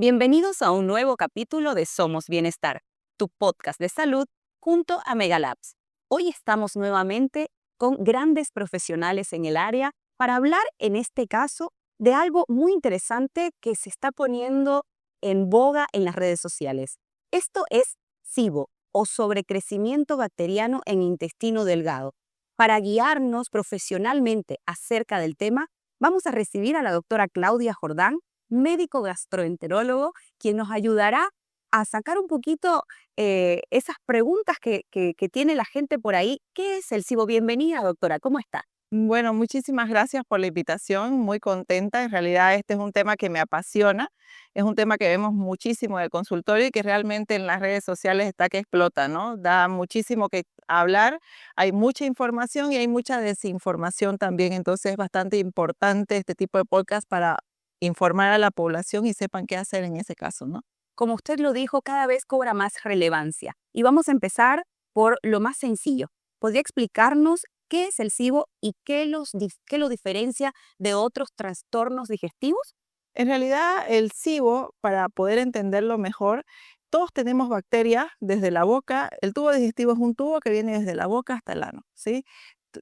Bienvenidos a un nuevo capítulo de Somos Bienestar, tu podcast de salud junto a Megalabs. Hoy estamos nuevamente con grandes profesionales en el área para hablar, en este caso, de algo muy interesante que se está poniendo en boga en las redes sociales. Esto es SIBO o sobrecrecimiento bacteriano en intestino delgado. Para guiarnos profesionalmente acerca del tema, vamos a recibir a la doctora Claudia Jordán, médico gastroenterólogo, quien nos ayudará a sacar un poquito esas preguntas que tiene la gente por ahí. ¿Qué es el SIBO? Bienvenida, doctora, ¿cómo está? Bueno, muchísimas gracias por la invitación, muy contenta. En realidad este es un tema que me apasiona, es un tema que vemos muchísimo en el consultorio y que realmente en las redes sociales está que explota, ¿no? Da muchísimo que hablar, hay mucha información y hay mucha desinformación también, entonces es bastante importante este tipo de podcast para informar a la población y sepan qué hacer en ese caso, ¿no? Como usted lo dijo, cada vez cobra más relevancia. Y vamos a empezar por lo más sencillo. ¿Podría explicarnos qué es el SIBO y qué lo diferencia de otros trastornos digestivos? En realidad, el SIBO, para poder entenderlo mejor, todos tenemos bacterias desde la boca. El tubo digestivo es un tubo que viene desde la boca hasta el ano, ¿sí?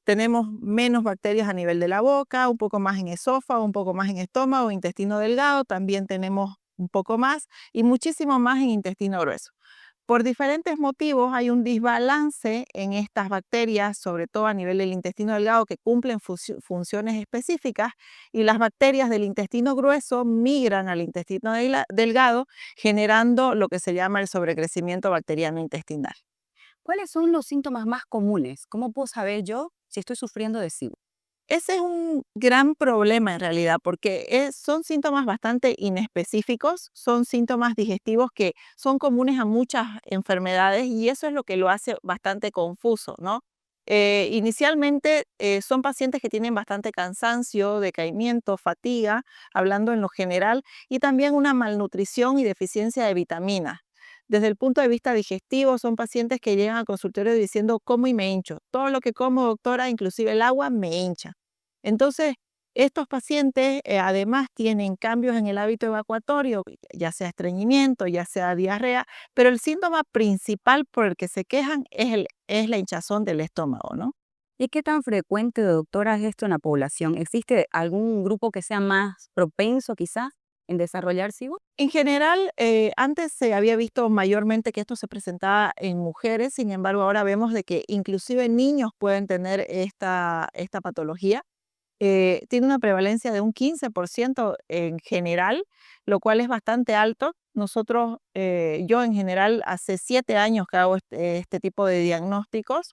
Tenemos menos bacterias a nivel de la boca, un poco más en esófago, un poco más en estómago, intestino delgado, también tenemos un poco más y muchísimo más en intestino grueso. Por diferentes motivos hay un desbalance en estas bacterias, sobre todo a nivel del intestino delgado, que cumplen funciones específicas, y las bacterias del intestino grueso migran al intestino delgado, generando lo que se llama el sobrecrecimiento bacteriano intestinal. ¿Cuáles son los síntomas más comunes? ¿Cómo puedo saber yo si estoy sufriendo de SIBO? Ese es un gran problema en realidad, porque son síntomas bastante inespecíficos, son síntomas digestivos que son comunes a muchas enfermedades y eso es lo que lo hace bastante confuso, ¿no? Inicialmente son pacientes que tienen bastante cansancio, decaimiento, fatiga, hablando en lo general, y también una malnutrición y deficiencia de vitaminas. Desde el punto de vista digestivo, son pacientes que llegan al consultorio diciendo, como y me hincho. Todo lo que como, doctora, inclusive el agua, me hincha. Entonces, estos pacientes además tienen cambios en el hábito evacuatorio, ya sea estreñimiento, ya sea diarrea, pero el síntoma principal por el que se quejan es la hinchazón del estómago, ¿no? ¿Y qué tan frecuente, doctora, es esto en la población? ¿Existe algún grupo que sea más propenso quizás en desarrollar SIBO? En general, antes se había visto mayormente que esto se presentaba en mujeres, sin embargo, ahora vemos de que inclusive niños pueden tener esta patología. Tiene una prevalencia de un 15% en general, lo cual es bastante alto. Nosotros, yo en general, hace 7 años que hago este tipo de diagnósticos.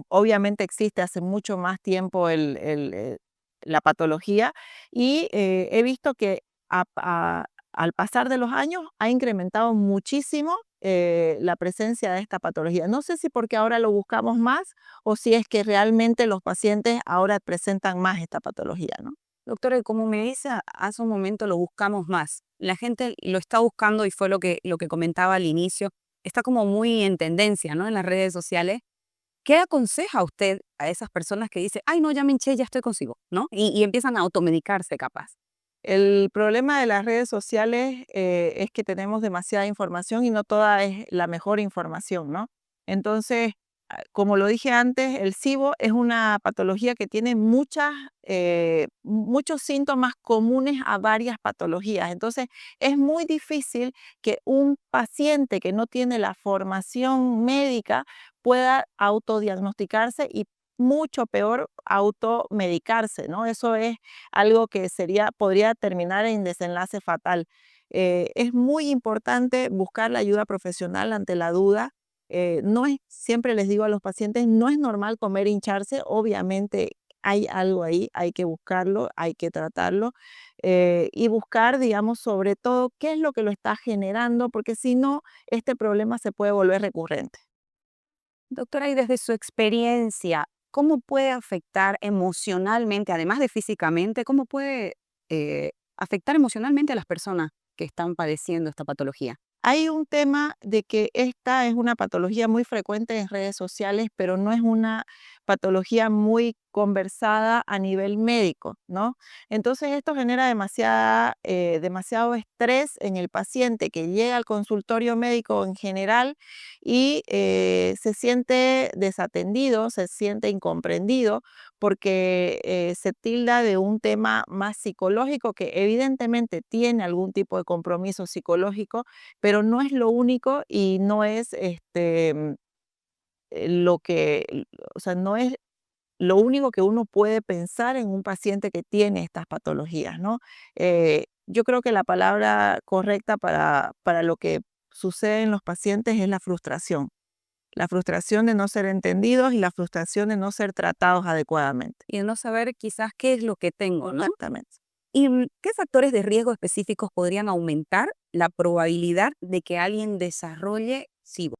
Obviamente existe hace mucho más tiempo la patología y he visto que al pasar de los años ha incrementado muchísimo la presencia de esta patología. No sé si porque ahora lo buscamos más o si es que realmente los pacientes ahora presentan más esta patología, ¿no? Doctora, y como me dice hace un momento, lo buscamos más. La gente lo está buscando y fue lo que comentaba al inicio. Está como muy en tendencia, ¿no? En las redes sociales. ¿Qué aconseja usted a esas personas que dicen, ay, no, ya me hinché, ya estoy consigo, ¿no? Y empiezan a automedicarse capaz. El problema de las redes sociales es que tenemos demasiada información y no toda es la mejor información, ¿no? Entonces, como lo dije antes, el SIBO es una patología que tiene muchos síntomas comunes a varias patologías. Entonces, es muy difícil que un paciente que no tiene la formación médica pueda autodiagnosticarse y mucho peor automedicarse, ¿no? Eso es algo que podría terminar en desenlace fatal. Es muy importante buscar la ayuda profesional ante la duda. Siempre les digo a los pacientes, no es normal comer e hincharse, obviamente hay algo ahí, hay que buscarlo, hay que tratarlo y buscar, digamos, sobre todo qué es lo que lo está generando, porque si no, este problema se puede volver recurrente. Doctora, y desde su experiencia, ¿cómo puede afectar emocionalmente, además de físicamente, cómo puede afectar emocionalmente a las personas que están padeciendo esta patología? Hay un tema de que esta es una patología muy frecuente en redes sociales, pero no es una patología muy conversada a nivel médico, ¿no? Entonces esto genera demasiado estrés en el paciente que llega al consultorio médico en general y se siente desatendido, se siente incomprendido porque se tilda de un tema más psicológico que evidentemente tiene algún tipo de compromiso psicológico, pero no es lo único y no es lo que, o sea, no es lo único que uno puede pensar en un paciente que tiene estas patologías, ¿no? Yo creo que la palabra correcta para lo que sucede en los pacientes es la frustración de no ser entendidos y la frustración de no ser tratados adecuadamente. Y el no saber quizás qué es lo que tengo, ¿no? Exactamente. ¿Y qué factores de riesgo específicos podrían aumentar la probabilidad de que alguien desarrolle SIBO?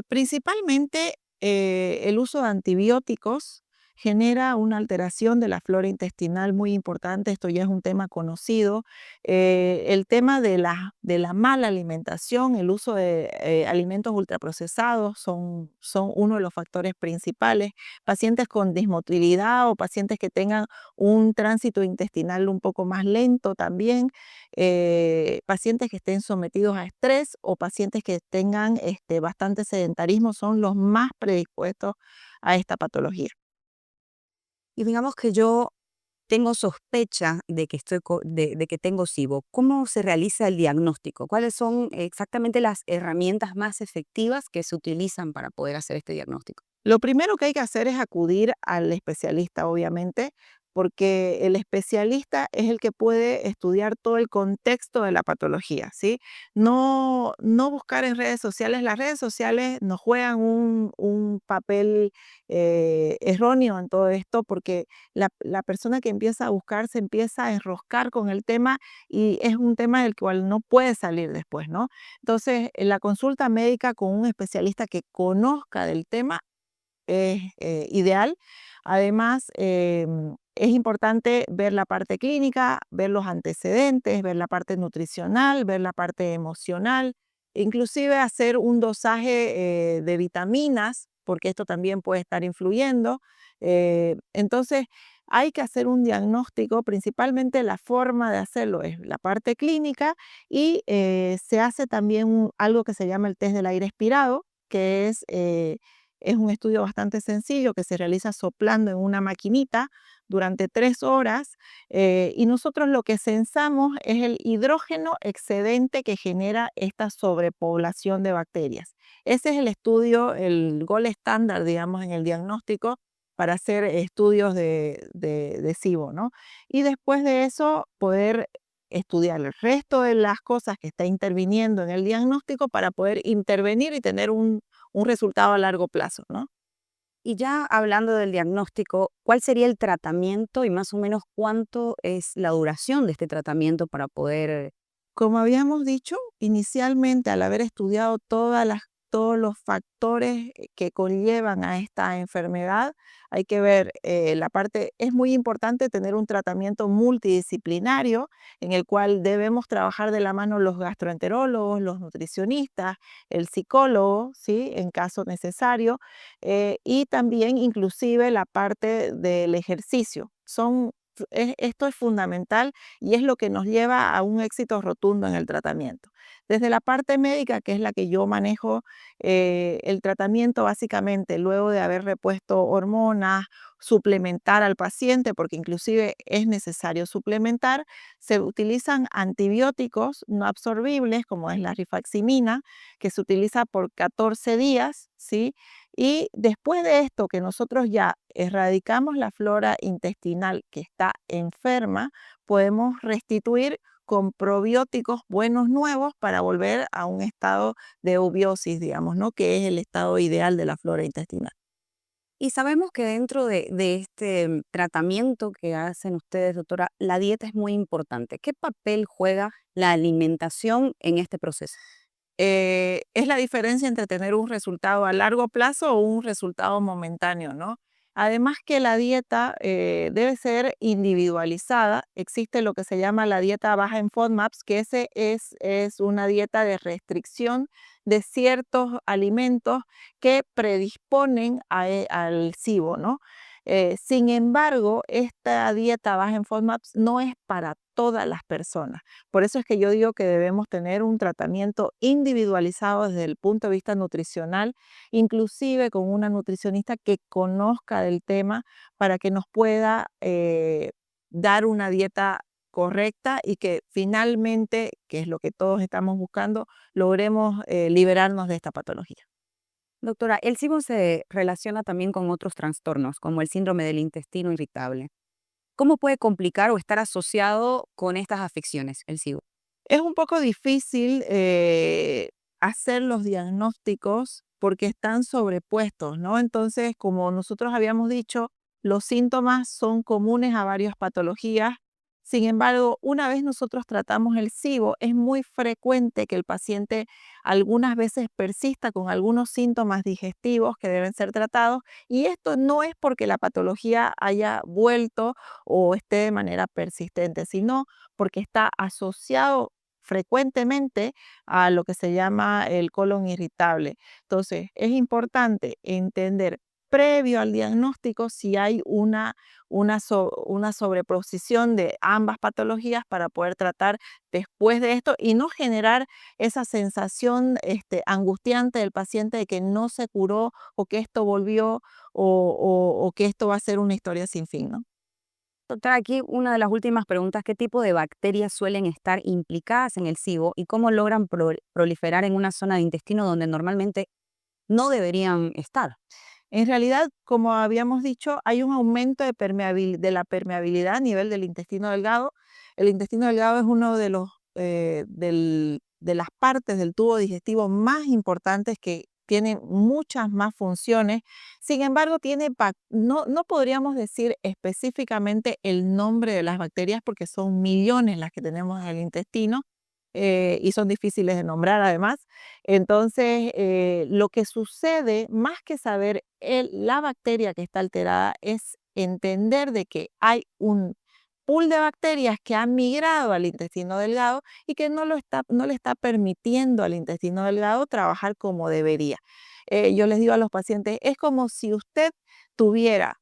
Principalmente, el uso de antibióticos genera una alteración de la flora intestinal muy importante, esto ya es un tema conocido. El tema de la mala alimentación, el uso de alimentos ultraprocesados son uno de los factores principales. Pacientes con dismotilidad o pacientes que tengan un tránsito intestinal un poco más lento también, pacientes que estén sometidos a estrés o pacientes que tengan bastante sedentarismo son los más predispuestos a esta patología. Y digamos que yo tengo sospecha de que, de que tengo SIBO. ¿Cómo se realiza el diagnóstico? ¿Cuáles son exactamente las herramientas más efectivas que se utilizan para poder hacer este diagnóstico? Lo primero que hay que hacer es acudir al especialista, obviamente, porque el especialista es el que puede estudiar todo el contexto de la patología, ¿sí? No buscar en redes sociales. Las redes sociales nos juegan un papel erróneo en todo esto porque la persona que empieza a buscar se empieza a enroscar con el tema y es un tema del cual no puede salir después, ¿no? Entonces, la consulta médica con un especialista que conozca del tema es ideal. Además, es importante ver la parte clínica, ver los antecedentes, ver la parte nutricional, ver la parte emocional, inclusive hacer un dosaje de vitaminas, porque esto también puede estar influyendo. Entonces, hay que hacer un diagnóstico, principalmente la forma de hacerlo es la parte clínica y se hace también algo que se llama el test del aire expirado, que es un estudio bastante sencillo que se realiza soplando en una maquinita durante 3 horas y nosotros lo que censamos es el hidrógeno excedente que genera esta sobrepoblación de bacterias. Ese es el estudio, el gold estándar, digamos, en el diagnóstico para hacer estudios de SIBO, ¿no? Y después de eso poder estudiar el resto de las cosas que está interviniendo en el diagnóstico para poder intervenir y tener un resultado a largo plazo, ¿no? Y ya hablando del diagnóstico, ¿cuál sería el tratamiento y más o menos cuánto es la duración de este tratamiento para poder... Como habíamos dicho, inicialmente al haber estudiado todos los factores que conllevan a esta enfermedad, hay que ver la parte, es muy importante tener un tratamiento multidisciplinario en el cual debemos trabajar de la mano los gastroenterólogos, los nutricionistas, el psicólogo, ¿sí? En caso necesario, y también inclusive la parte del ejercicio. Esto es fundamental y es lo que nos lleva a un éxito rotundo en el tratamiento. Desde la parte médica, que es la que yo manejo, el tratamiento básicamente luego de haber repuesto hormonas, suplementar al paciente, porque inclusive es necesario suplementar, se utilizan antibióticos no absorbibles, como es la rifaximina, que se utiliza por 14 días, ¿sí? Y después de esto, que nosotros ya erradicamos la flora intestinal que está enferma, podemos restituir con probióticos buenos nuevos para volver a un estado de eubiosis, digamos, ¿no? Que es el estado ideal de la flora intestinal. Y sabemos que dentro de este tratamiento que hacen ustedes, doctora, la dieta es muy importante. ¿Qué papel juega la alimentación en este proceso? Es la diferencia entre tener un resultado a largo plazo o un resultado momentáneo, ¿no? Además que la dieta debe ser individualizada. Existe lo que se llama la dieta baja en FODMAPs, que es una dieta de restricción de ciertos alimentos que predisponen al SIBO, ¿no? Sin embargo, esta dieta baja en FODMAPs no es para todas las personas. Por eso es que yo digo que debemos tener un tratamiento individualizado desde el punto de vista nutricional, inclusive con una nutricionista que conozca del tema para que nos pueda dar una dieta correcta y que finalmente, que es lo que todos estamos buscando, logremos liberarnos de esta patología. Doctora, el SIBO se relaciona también con otros trastornos, como el síndrome del intestino irritable. ¿Cómo puede complicar o estar asociado con estas afecciones, el SIBO? Es un poco difícil hacer los diagnósticos porque están sobrepuestos, ¿no? Entonces, como nosotros habíamos dicho, los síntomas son comunes a varias patologías. Sin embargo, una vez nosotros tratamos el SIBO, es muy frecuente que el paciente algunas veces persista con algunos síntomas digestivos que deben ser tratados, y esto no es porque la patología haya vuelto o esté de manera persistente, sino porque está asociado frecuentemente a lo que se llama el colon irritable. Entonces, es importante entender previo al diagnóstico si hay una sobreposición de ambas patologías para poder tratar después de esto y no generar esa sensación angustiante del paciente de que no se curó o que esto volvió o que esto va a ser una historia sin fin, ¿no? Doctora, aquí una de las últimas preguntas, ¿qué tipo de bacterias suelen estar implicadas en el SIBO y cómo logran proliferar en una zona de intestino donde normalmente no deberían estar? En realidad, como habíamos dicho, hay un aumento de la permeabilidad a nivel del intestino delgado. El intestino delgado es uno de de las partes del tubo digestivo más importantes que tiene muchas más funciones. Sin embargo, no podríamos decir específicamente el nombre de las bacterias porque son millones las que tenemos en el intestino, y son difíciles de nombrar además. Entonces, lo que sucede, más que saber la bacteria que está alterada, es entender de que hay un pool de bacterias que ha migrado al intestino delgado y que no le está permitiendo al intestino delgado trabajar como debería. Yo les digo a los pacientes, es como si usted tuviera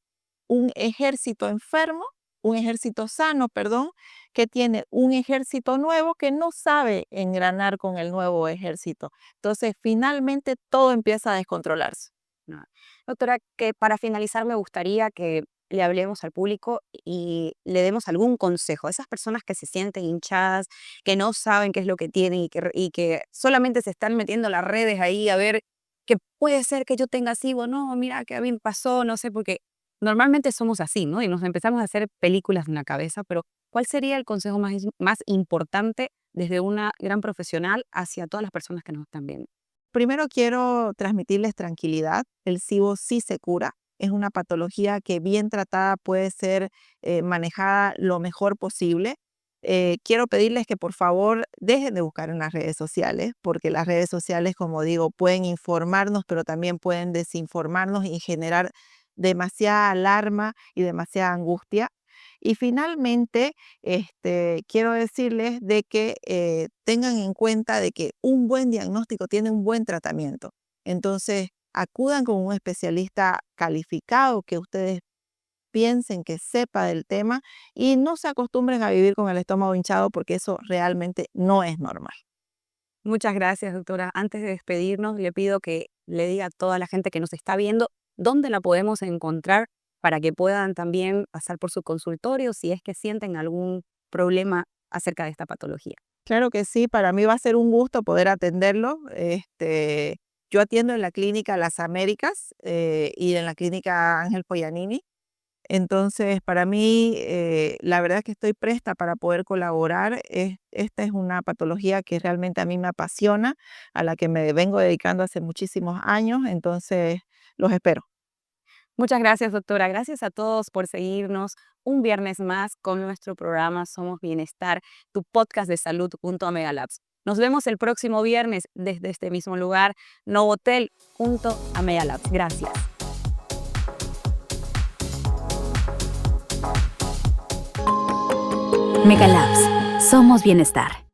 un ejército enfermo, un ejército sano, perdón, que tiene un ejército nuevo que no sabe engranar con el nuevo ejército. Entonces, finalmente todo empieza a descontrolarse. No. Doctora, que para finalizar me gustaría que le hablemos al público y le demos algún consejo a esas personas que se sienten hinchadas, que no saben qué es lo que tienen y que solamente se están metiendo las redes ahí a ver que puede ser que yo tenga SIBO, no, mira que a mí me pasó, no sé, porque normalmente somos así, ¿no? Y nos empezamos a hacer películas en la cabeza, pero ¿cuál sería el consejo más importante desde una gran profesional hacia todas las personas que nos están viendo? Primero quiero transmitirles tranquilidad. El SIBO sí se cura. Es una patología que bien tratada puede ser manejada lo mejor posible. Quiero pedirles que por favor dejen de buscar en las redes sociales, porque las redes sociales, como digo, pueden informarnos, pero también pueden desinformarnos y generar demasiada alarma y demasiada angustia. Y finalmente, quiero decirles de que tengan en cuenta de que un buen diagnóstico tiene un buen tratamiento. Entonces, acudan con un especialista calificado que ustedes piensen que sepa del tema y no se acostumbren a vivir con el estómago hinchado porque eso realmente no es normal. Muchas gracias, doctora. Antes de despedirnos, le pido que le diga a toda la gente que nos está viendo dónde la podemos encontrar para que puedan también pasar por su consultorio si es que sienten algún problema acerca de esta patología. Claro que sí, para mí va a ser un gusto poder atenderlo. Yo atiendo en la clínica Las Américas y en la clínica Ángel Poyanini. Entonces, para mí, la verdad es que estoy presta para poder colaborar. Esta es una patología que realmente a mí me apasiona, a la que me vengo dedicando hace muchísimos años. Entonces, los espero. Muchas gracias, doctora. Gracias a todos por seguirnos un viernes más con nuestro programa Somos Bienestar, tu podcast de salud junto a Megalabs. Nos vemos el próximo viernes desde este mismo lugar, Novotel junto a Megalabs. Gracias. Megalabs. Somos Bienestar.